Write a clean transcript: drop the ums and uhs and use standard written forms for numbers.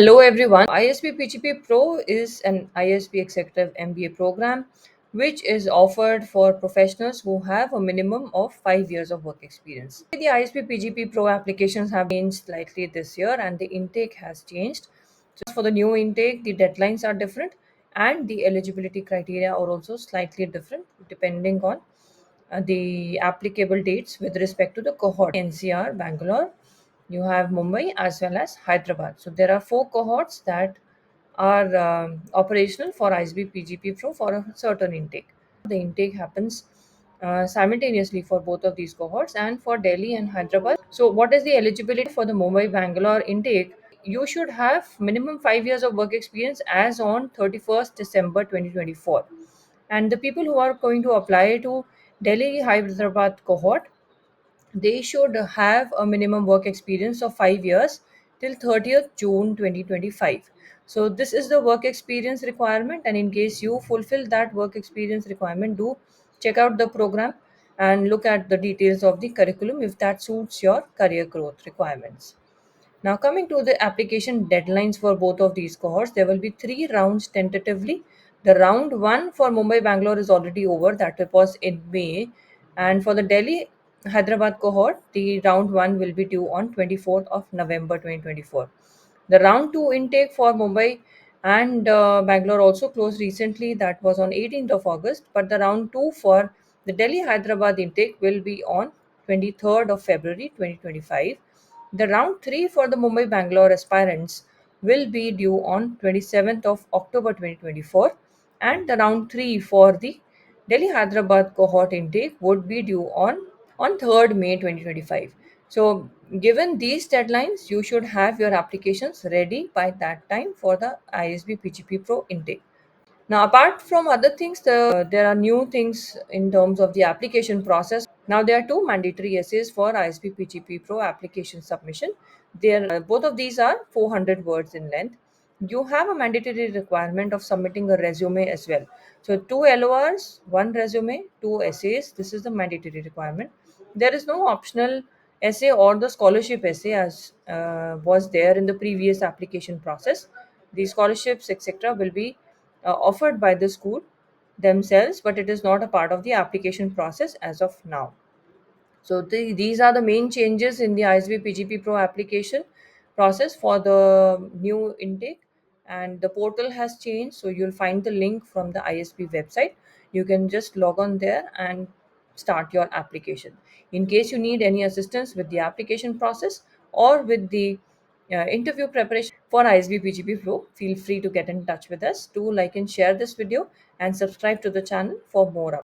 Hello everyone. ISB PGP Pro is an ISB Executive MBA program which is offered for professionals who have a minimum of 5 years of work experience. The ISB PGP Pro applications have changed slightly this year and the intake has changed. Just for the new intake, the deadlines are different and the eligibility criteria are also slightly different depending on the applicable dates with respect to the cohort. NCR, Bangalore, you have Mumbai as well as Hyderabad. So there are four cohorts that are operational for ISB PGP Pro for a certain intake. The intake happens simultaneously for both of these cohorts and for Delhi and Hyderabad. So, what is the eligibility for the Mumbai Bangalore intake? You should have minimum 5 years of work experience as on 31st December 2024. And the people who are going to apply to Delhi Hyderabad cohort, they should have a minimum work experience of 5 years till 30th June 2025. So this is the work experience requirement, and in case you fulfill that work experience requirement, do check out the program and look at the details of the curriculum if that suits your career growth requirements. Now, coming to the application deadlines for both of these cohorts, there will be three rounds tentatively. The round one for Mumbai Bangalore is already over, that was in May. And for the Delhi Hyderabad cohort, the round one will be due on 24th of November 2024. The round two intake for Mumbai and Bangalore also closed recently, that was on 18th of August. But the round two for the Delhi Hyderabad intake will be on 23rd of February 2025. The round 3 for the Mumbai Bangalore aspirants will be due on 27th of October 2024, and the round 3 for the Delhi Hyderabad cohort intake would be due on 3rd May 2025. So, given these deadlines, you should have your applications ready by that time for the ISB PGP Pro intake. Now, apart from other things, there are new things in terms of the application process. Now, there are two mandatory essays for ISP PGP Pro application submission. Both of these are 400 words in length. You have a mandatory requirement of submitting a resume as well. So, two LORs, one resume, two essays. This is the mandatory requirement. There is no optional essay or the scholarship essay as was there in the previous application process. The scholarships, etc., will be offered by the school themselves, but it is not a part of the application process as of now. So these are the main changes in the ISB PGP Pro application process for the new intake, and the portal has changed. So you'll find the link from the ISB website. You can just log on there and start your application. In case you need any assistance with the application process or with the interview preparation for ISB PGP Pro, feel free to get in touch with us. Do like and share this video and subscribe to the channel for more updates.